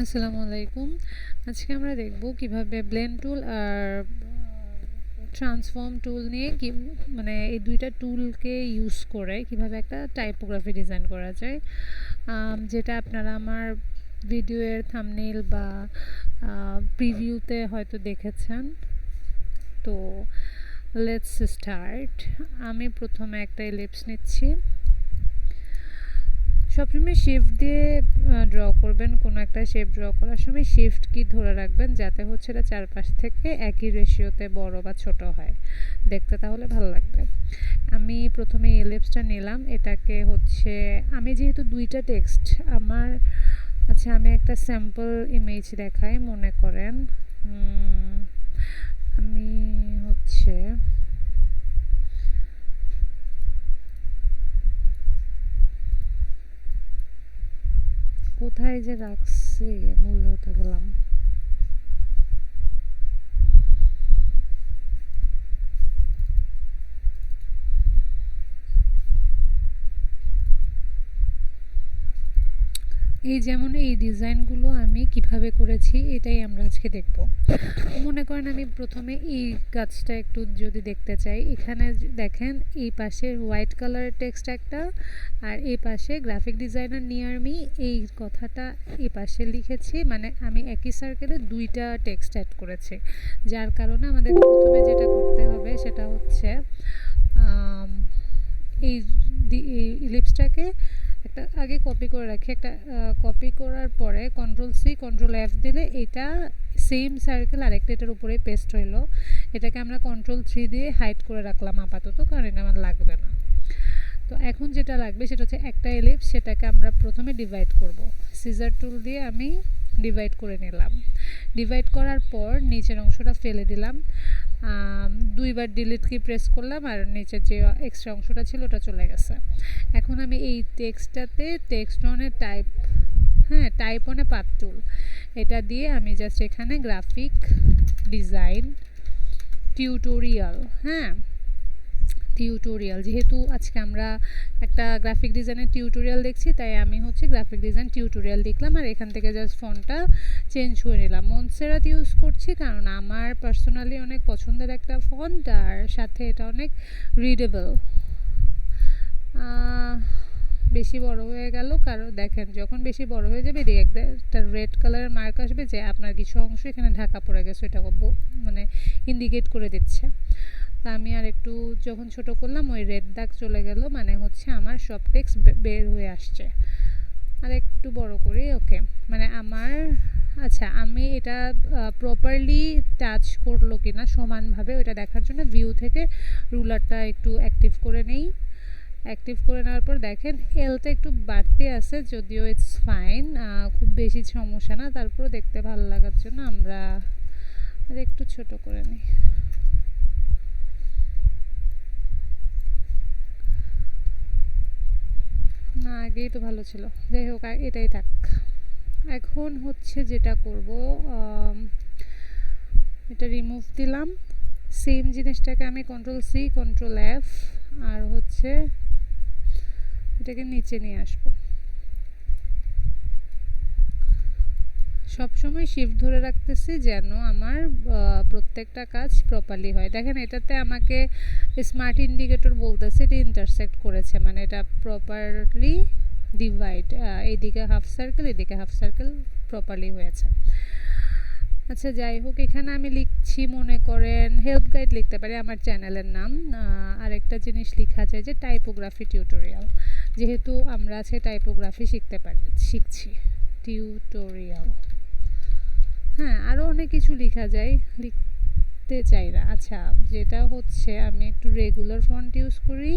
আসসালামু আলাইকুম। আজকে আমরা দেখব কিভাবে ব্লেন্ড টুল আর ট্রান্সফর্ম টুল নিয়ে মানে এই দুইটা টুলকে ইউজ করে কিভাবে একটা টাইপোগ্রাফি ডিজাইন করা যায়, যেটা আপনারা আমার ভিডিওর থাম্বনেইল বা প্রিভিউতে হয়তো দেখেছেন। তো লেটস স্টার্ট। আমি প্রথমে একটা এলিপস নিচ্ছি। সবসময় শিফট দিয়ে ড্র করবেন। কোনো একটা শেপ ড্র করার সময় শিফট কি ধরে রাখবেন, যাতে হচ্ছে এটা চারপাশ থেকে একই রেশিওতে বড় বা ছোট হয়, দেখতে তাহলে ভালো লাগবে। আমি প্রথমে এলিপসটা নিলাম। এটাকে হচ্ছে আমি যেহেতু দুইটা টেক্সট আমার, আচ্ছা আমি একটা স্যাম্পল ইমেজ দেখাই। মনে করেন আমি হচ্ছে কোথায় যে রাখছি, মূল্যতে গেলাম। এই যেমন এই ডিজাইনগুলো আমি কিভাবে করেছি এটাই আমরা আজকে দেখব। মনে করেন আমি প্রথমে এই গাছটা একটু যদি দেখতে চাই, এখানে দেখেন এই পাশে হোয়াইট কালারের টেক্সট একটা, আর এই পাশে গ্রাফিক ডিজাইনার নিয়ার মি এই কথাটা এই পাশে লিখেছি। মানে আমি একই সার্কেলে দুইটা টেক্সট অ্যাড করেছি, যার কারণে আমাদের প্রথমে যেটা করতে হবে সেটা হচ্ছে এই ইলিপসটাকে একটা আগে কপি করে রাখি। একটা কপি করার পরে কন্ট্রোল-C কন্ট্রোল-F দিলে এটা সেম সার্কেল আরেকটা এটার উপরেই পেস্ট হইলো। এটাকে আমরা কন্ট্রোল-3 দিয়ে হাইড করে রাখলাম আপাতত, কারণ এটা আমার লাগবে না। তো এখন যেটা লাগবে সেটা হচ্ছে একটা এলিপস, সেটাকে আমরা প্রথমে ডিভাইড করব। সিজার টুল দিয়ে আমি ডিভাইড করে নিলাম। ডিভাইড করার পর নিচের অংশটা ফেলে দিলাম। দুইবার ডিলিট কি প্রেস করলাম আর নিচের যে এক্সট্রা অংশটা ছিল ওটা চলে গেছে। এখন আমি এই টেক্সটটাতে টেক্সট অনে টাইপ, হ্যাঁ টাইপ অনে পাথ টুল, এটা দিয়ে আমি জাস্ট এখানে গ্রাফিক ডিজাইন টিউটোরিয়াল, হ্যাঁ টিউটোরিয়াল, যেহেতু আজকে আমরা একটা গ্রাফিক ডিজাইনের টিউটোরিয়াল দেখছি, তাই আমি হচ্ছে গ্রাফিক ডিজাইন টিউটোরিয়াল লিখলাম আর এখান থেকে জাস্ট ফন্টটা চেঞ্জ করে নিলাম। মনসেরাত ইউজ করছি কারণ আমার পার্সোনালি অনেক পছন্দের একটা ফন্ট, আর সাথে এটা অনেক রিডেবল। বেশি বড় হয়ে গেল, কারণ দেখেন যখন বেশি বড় হয়ে যাবে এদিকে একটা রেড কালারের মার্ক আসবে যে আপনার কিছু অংশ এখানে ঢাকা পড়ে গেছে, এটা মানে ইন্ডিকেট করে দিচ্ছে। তা আমি আর একটু যখন ছোট করলাম ওই রেড দাগ চলে গেল, মানে হচ্ছে আমার সব টেক্সট বের হয়ে আসছে। আর একটু বড় করি, ওকে। মানে আমার, আচ্ছা আমি এটা প্রপারলি টাচ করলো কিনা সমানভাবে ওটা দেখার জন্য ভিউ থেকে রুলারটা একটু অ্যাক্টিভ করে নেই। অ্যাক্টিভ করে নেওয়ার পর দেখেন এলটা একটু বাড়তে আছে, যদিও ইটস ফাইন, খুব বেশি সমস্যা না। তারপর দেখতে ভালো লাগার জন্য আমরা আর একটু ছোট করে নিই। না আগেই তো ভালো ছিল, যাই হোক এটাই থাক। এখন হচ্ছে যেটা করব, এটা রিমুভ দিলাম। সেম জিনিসটাকে আমি কন্ট্রোল-C কন্ট্রোল-F আর হচ্ছে এটাকে নিচে নিয়ে আসবো। সবসময় শিফট ধরে রাখতেছি যেন আমার প্রত্যেকটা কাজ প্রপারলি হয়। দেখেন এটাতে আমাকে স্মার্ট ইন্ডিকেটর বলতেছে এটা ইন্টারসেক্ট করেছে, মানে এটা প্রপারলি ডিভাইড, এইদিকে হাফ সার্কেল এদিকে হাফ সার্কেল প্রপারলি হয়েছে। আচ্ছা যাই হোক, এখানে আমি লিখছি, মনে করেন হেল্প গাইড লিখতে পারি আমার চ্যানেলের নাম। আরেকটা জিনিস লেখা যায় যে টাইপোগ্রাফি টিউটোরিয়াল, যেহেতু আমরা আজকে টাইপোগ্রাফি শিখছি টিউটোরিয়াল। হ্যাঁ আরও অনেক কিছু লেখা যায়, লিখতে চাই না। আচ্ছা যেটা হচ্ছে আমি একটু রেগুলার ফন্ট ইউজ করি,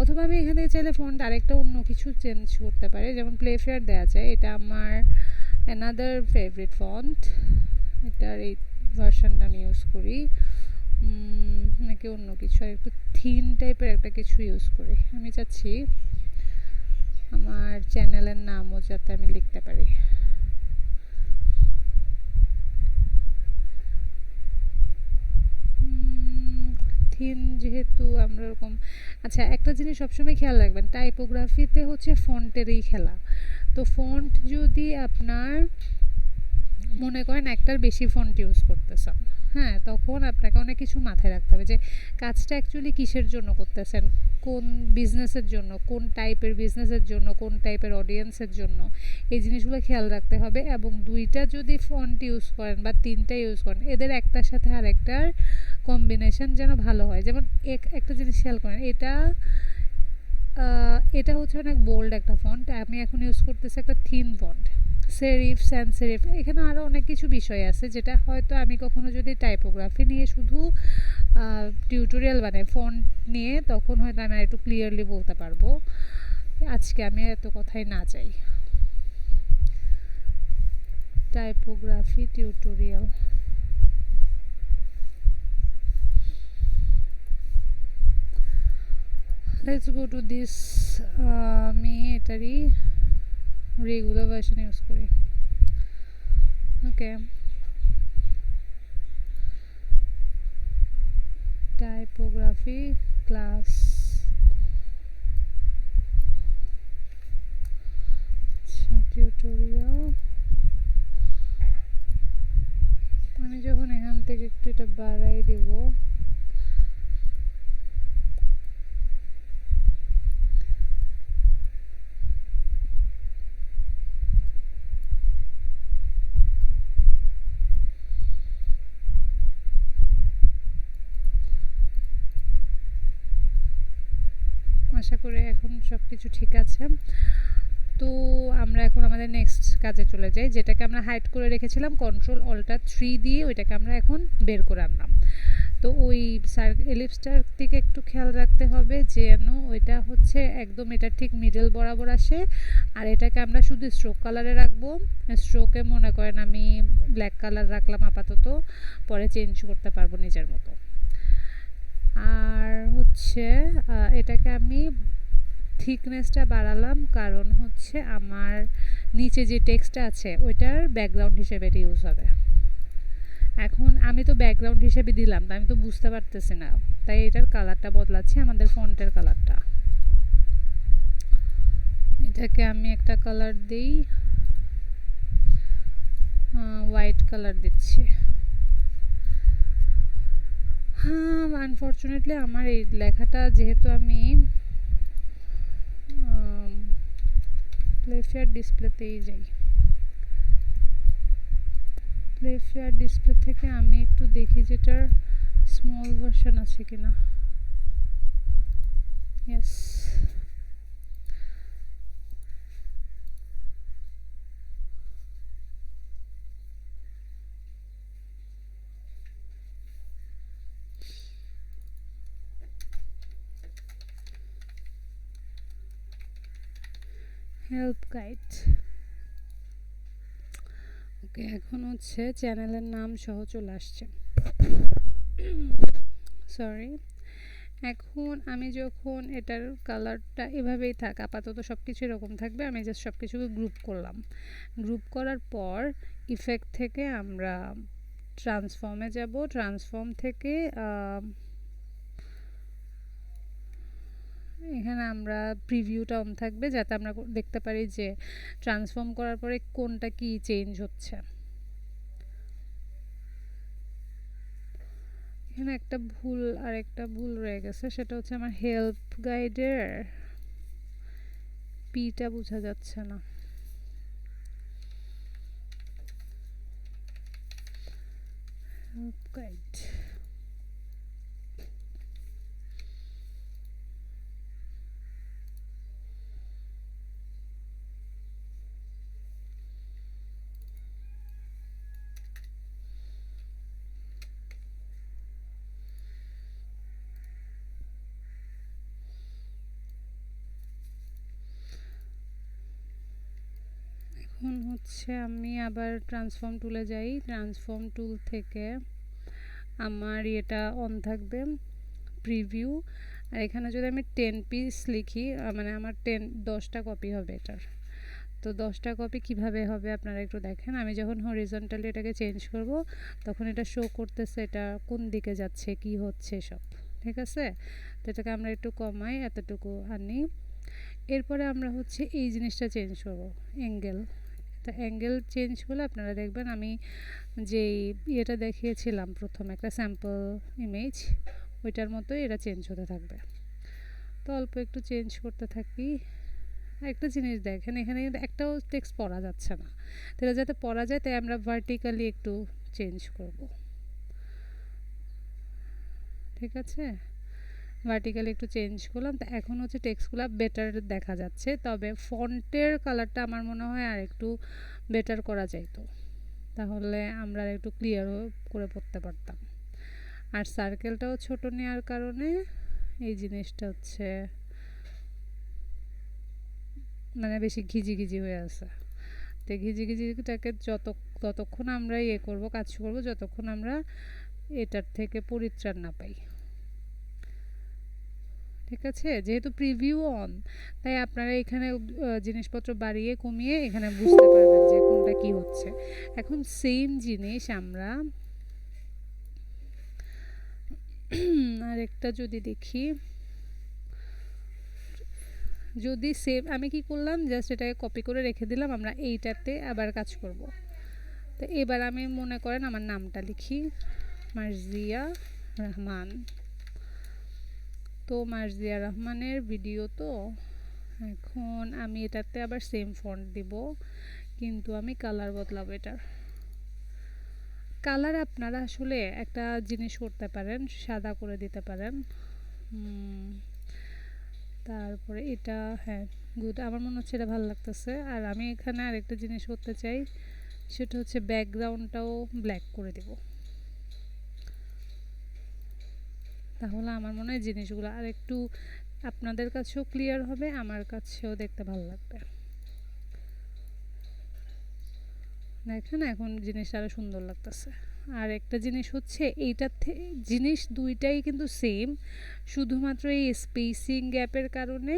অথবা আমি এখানে চাইলে ফন্ট আরেকটা অন্য কিছু চেঞ্জ করতে পারি, যেমন প্লেফেয়ার দেওয়া যায়। এটা আমার অ্যানাদার ফেভারিট ফন্ট, এটার এই ভার্সনটা আমি ইউজ করি। নাকি অন্য কিছু আর একটু থিন টাইপের একটা কিছু ইউজ করি। আমি চাচ্ছি আমার চ্যানেলের নামও যাতে আমি লিখতে পারি। থিন যেহেতু আমরা ওরকম, আচ্ছা একটা জিনিস সবসময় খেয়াল রাখবেন, টাইপোগ্রাফিতে হচ্ছে ফন্টেরই খেলা। তো ফন্ট যদি আপনার মনে করেন একটার বেশি ফন্ট ইউজ করতেছেন, হ্যাঁ, তখন আপনাকে অনেক কিছু মাথায় রাখতে হবে যে কাজটা অ্যাকচুয়ালি কিসের জন্য করতেছেন, কোন বিজনেসের জন্য, কোন টাইপের বিজনেসের জন্য, কোন টাইপের অডিয়েন্সের জন্য, এই জিনিসগুলো খেয়াল রাখতে হবে। এবং দুইটা যদি ফন্ট ইউজ করেন বা তিনটা ইউজ করেন, এদের একটার সাথে আরেকটার কম্বিনেশন যেন ভালো হয়। যেমন একটা জিনিস খেয়াল করেন, এটা হচ্ছে অনেক বোল্ড একটা ফন্ট, আমি এখন ইউজ করতেছি একটা থিন ফন্ট, সেরিফ, স্যান্স সেরিফ, এখানে আরও অনেক কিছু বিষয় আছে যেটা হয়তো আমি কখনো যদি টাইপোগ্রাফি নিয়ে শুধু টিউটোরিয়াল বানাই ফন্ট নিয়ে, তখন হয়তো আমি একটু ক্লিয়ারলি বলতে পারবো। আজকে আমি এত কথাই না চাই। Typography tutorial, let's go to this, আমি এটারই রেগুলার ভার্সন ইউজ করি। ওকে, টাইপোগ্রাফি ক্লাস, টিউটোরিয়াল। আমি যখন এখান থেকে একটু এটা বাড়াই দেব, আশা করি এখন সব কিছু ঠিক আছে। তো আমরা এখন আমাদের নেক্সট কাজে চলে যাই, যেটাকে আমরা হাইড করে রেখেছিলাম কন্ট্রোল অল্টার 3 দিয়ে, ওইটাকে আমরা এখন বের করে আনলাম। তো ওই এলিপসটার দিকে একটু খেয়াল রাখতে হবে যেন ওইটা হচ্ছে একদম এটা ঠিক মিডল বরাবর আসে। আর এটাকে আমরা শুধু স্ট্রোক কালারে রাখবো। স্ট্রোকে মনে করেন আমি ব্ল্যাক কালার রাখলাম আপাতত, পরে চেঞ্জ করতে পারবো নিজের মতো। আর হচ্ছে এটাকে আমি থিকনেসটা বাড়ালাম, কারণ হচ্ছে আমার নিচে যে টেক্সটটা আছে ওইটার ব্যাকগ্রাউন্ড হিসেবে এটা ইউজ হবে। এখন আমি তো ব্যাকগ্রাউন্ড হিসেবে দিলাম, আমি তো বুঝতে পারতেছি না, তাই এটার কালারটা বদলাচ্ছি, আমাদের ফন্টের কালারটা। এটাকে আমি একটা কালার দিই, হোয়াইট কালার দিচ্ছি। হ্যাঁ, আনফর্চুনেটলি আমার এই লেখাটা যেহেতু আমি প্লেফেয়ার ডিসপ্লেতেই যাই, প্লেফেয়ার ডিসপ্লে থেকে আমি একটু দেখি যেটার স্মল ভার্সন আছে কিনা। Yes, help guide. ওকে, এখন হচ্ছে চ্যানেলের নাম সহ চলে আসছে, সরি। এখন আমি যখন এটার কালারটা এভাবেই থাক, আপাতত সব কিছু এরকম থাকবে, আমি জাস্ট সব কিছুকে গ্রুপ করলাম। গ্রুপ করার পর ইফেক্ট থেকে আমরা ট্রান্সফর্মে যাব, ট্রান্সফর্ম থেকে এখানে আমরা প্রিভিউটা অন থাকবে যাতে আমরা দেখতে পারি যে ট্রান্সফর্ম করার পরে কোনটা কি চেঞ্জ হচ্ছে। এখানে একটা ভুল, আর একটা ভুল রয়ে গেছে, সেটা হচ্ছে আমার হেল্প গাইডের পিটা বোঝা যাচ্ছে না। হেল্প গাইড, এখন হচ্ছে আমি আবার ট্রান্সফর্ম টুলে যাই, ট্রান্সফর্ম টুল থেকে আমার এটা অন থাকবে প্রিভিউ। আর এখানে যদি আমি 10 পিস লিখি, মানে আমার 10টা কপি হবে এটার। তো 10টা কপি কিভাবে হবে আপনারা একটু দেখেন। আমি যখন হরিজন্টালি এটাকে চেঞ্জ করব, তখন এটা শো করতেছে এটা কোন দিকে যাচ্ছে, কি হচ্ছে সব, ঠিক আছে। তো এটাকে আমরা একটু কমাই, এতটুকু আনি। এরপরে আমরা হচ্ছে এই জিনিসটা চেঞ্জ করব, অ্যাঙ্গেল তো অ্যাঙ্গেল চেঞ্জ হলে আপনারা দেখবেন আমি যেই ইয়েটা দেখিয়েছিলাম প্রথমে একটা স্যাম্পল ইমেজ ওইটার মতোই এটা চেঞ্জ হতে থাকবে। তো অল্প একটু চেঞ্জ করতে থাকি। একটা জিনিস দেখেন এখানে কিন্তু একটাও টেক্সট পড়া যাচ্ছে না, তাহলে যাতে পড়া যায় তাই আমরা ভার্টিক্যালি একটু চেঞ্জ করব। ঠিক আছে, ভার্টিক্যালি একটু চেঞ্জ করলাম। তো এখন হচ্ছে টেক্সটগুলো বেটার দেখা যাচ্ছে, তবে ফন্টের কালারটা আমার মনে হয় আর একটু বেটার করা যাইতো, তাহলে আমরা একটু ক্লিয়ার করে পড়তে পারতাম। আর সার্কেলটাও ছোট নেওয়ার কারণে এই জিনিসটা হচ্ছে মানে বেশি ঘিজি হয়ে আছে। তো ঘিজিটাকে ততক্ষণ আমরা ইয়ে করবো, কাজ করবো যতক্ষণ আমরা এটার থেকে পরিত্রাণ না পাই। ঠিক আছে, যেহেতু প্রিভিউ অন তাই আপনারা এখানে জিনিসপত্র বাড়িয়ে কমিয়ে এখানে বুঝতে পারবেন যে কোনটা কি হচ্ছে। এখন সেম জিনিস আমরা আরেকটা যদি দেখি, যদি সেভ আমি কি করলাম জাস্ট এটাকে কপি করে রেখে দিলাম, আমরা এইটাতে আবার কাজ করব। তো এবার আমি মনে করেন আমার নামটা লিখি মার্জিয়া রহমান। তো মার্জিয়া রহমানের ভিডিও, তো এখন আমি এটাতে আবার সেম ফন্ট দিব, কিন্তু আমি কালার বদলাবো। এটার কালার আপনারা আসলে একটা জিনিস করতে পারেন, সাদা করে দিতে পারেন। তারপরে এটা হ্যাঁ গুড, আমার মনে হচ্ছে এটা ভালো লাগতেছে। আর আমি এখানে আরেকটা জিনিস করতে চাই, সেটা হচ্ছে ব্যাকগ্রাউন্ডটাও ব্ল্যাক করে দেব, তাহলে আমার মনে হয় জিনিসগুলো আর একটু আপনাদের কাছেও ক্লিয়ার হবে, আমার কাছেও দেখতে ভালো লাগবে। দেখেন এখন জিনিসটা আরও সুন্দর লাগতেছে। আর একটা জিনিস হচ্ছে এইটার জিনিস দুইটাই কিন্তু সেম, শুধুমাত্র এই স্পেসিং গ্যাপের কারণে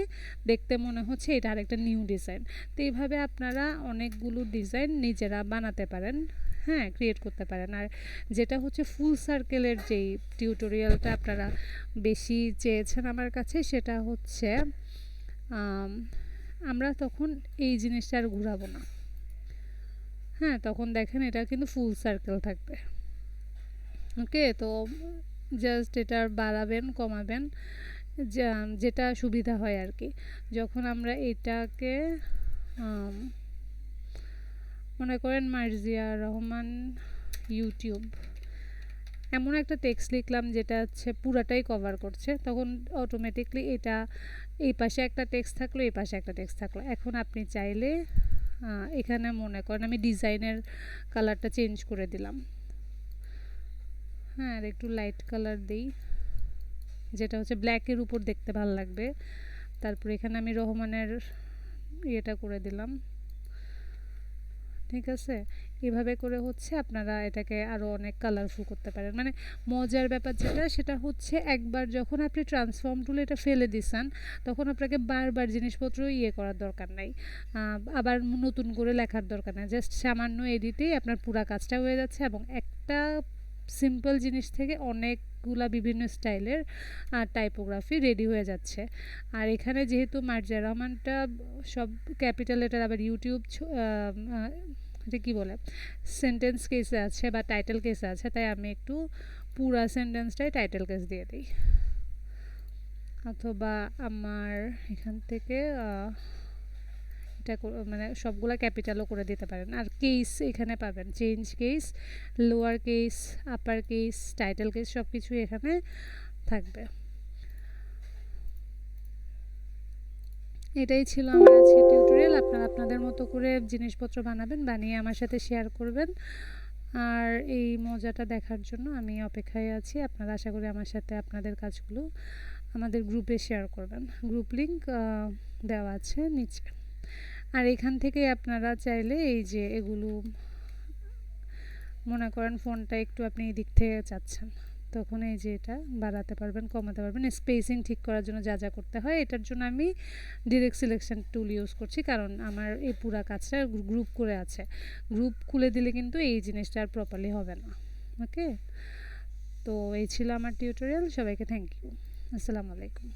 দেখতে মনে হচ্ছে এটা আরেকটা নিউ ডিজাইন। তো এইভাবে আপনারা অনেকগুলো ডিজাইন নিজেরা বানাতে পারেন, হ্যাঁ ক্রিয়েট করতে পারেন। আর যেটা হচ্ছে ফুল সার্কেলের যেই টিউটোরিয়ালটা আপনারা বেশি চেয়েছেন আমার কাছে, সেটা হচ্ছে আমরা তখন এই জিনিসটা আর ঘুরাবো না। হ্যাঁ তখন দেখেন এটা কিন্তু ফুল সার্কেল থাকবে। ওকে, তো জাস্ট এটা বাড়াবেন কমাবেন যেটা সুবিধা হয় আর কি। যখন আমরা এটাকে মনে করেন মার্জিয়া রহমান ইউটিউব এমন একটা টেক্সট লিখলাম যেটা হচ্ছে পুরাটাই কভার করছে, তখন অটোমেটিকলি এটা এই পাশে একটা টেক্সট থাকলো, এই পাশে একটা টেক্সট থাকলো। এখন আপনি চাইলে এখানে মনে করেন আমি ডিজাইনের কালারটা চেঞ্জ করে দিলাম, হ্যাঁ আর একটু লাইট কালার দিই, যেটা হচ্ছে ব্ল্যাকের উপর দেখতে ভালো লাগবে। তারপর এখানে আমি রহমানের ইয়েটা করে দিলাম। ঠিক আছে, এভাবে করে হচ্ছে আপনারা এটাকে আরও অনেক কালারফুল করতে পারেন। মানে মজার ব্যাপার যেটা সেটা হচ্ছে একবার যখন আপনি ট্রান্সফর্ম টুলে এটা ফেলে দিছেন, তখন আপনাকে বারবার জিনিসপত্র ইয়ে করার দরকার নাই, আবার নতুন করে লেখার দরকার নাই। জাস্ট সামান্য এডিটেই আপনার পুরা কাজটা হয়ে যাচ্ছে, এবং একটা সিম্পল জিনিস থেকে অনেকগুলা বিভিন্ন স্টাইলের টাইপোগ্রাফি রেডি হয়ে যাচ্ছে। আর এখানে যেহেতু মার্জিয়া রহমানটা সব ক্যাপিটাল লেটার, আবার ইউটিউব এটা কী বলে সেন্টেন্স কেসে আছে বা টাইটেল কেসে আছে, তাই আমি একটু পুরা সেন্টেন্সটাই টাইটেল কেস দিয়ে দিই। অথবা আমার এখান থেকে এটা মানে সবগুলা ক্যাপিটালও করে দিতে পারেন। আর কেস এখানে পাবেন, change case, lower case, upper case, title case সব কিছুই এখানে থাকবে। এটাই ছিল আমার আজকে টিউটোরিয়াল। আপনারা আপনাদের মতো করে জিনিসপত্র বানাবেন, বানিয়ে আমার সাথে শেয়ার করবেন। আর এই মজাটা দেখার জন্য আমি অপেক্ষায় আছি। আপনারা আশা করি আমার সাথে আপনাদের কাজগুলো আমাদের গ্রুপে শেয়ার করবেন। গ্রুপ লিংক দেওয়া আছে নিচে। আর এখান থেকে আপনারা চাইলে এই যে এগুলো মনে করেন ফোনটা একটু আপনি এদিক থেকে চাচ্ছেন, তখন এই যে এটা বাড়াতে পারবেন, কমাতে পারবেন। স্পেসিং ঠিক করার জন্য যা যা করতে হয়, এটার জন্য আমি ডিরেক্ট সিলেকশন টুল ইউজ করছি, কারণ আমার এই পুরা কাজটা গ্রুপ করে আছে। গ্রুপ খুলে দিলে কিন্তু এই জিনিসটা আর প্রপারলি হবে না। ওকে, তো এই ছিল আমার টিউটোরিয়াল। সবাইকে থ্যাংক ইউ। আসসালামু আলাইকুম।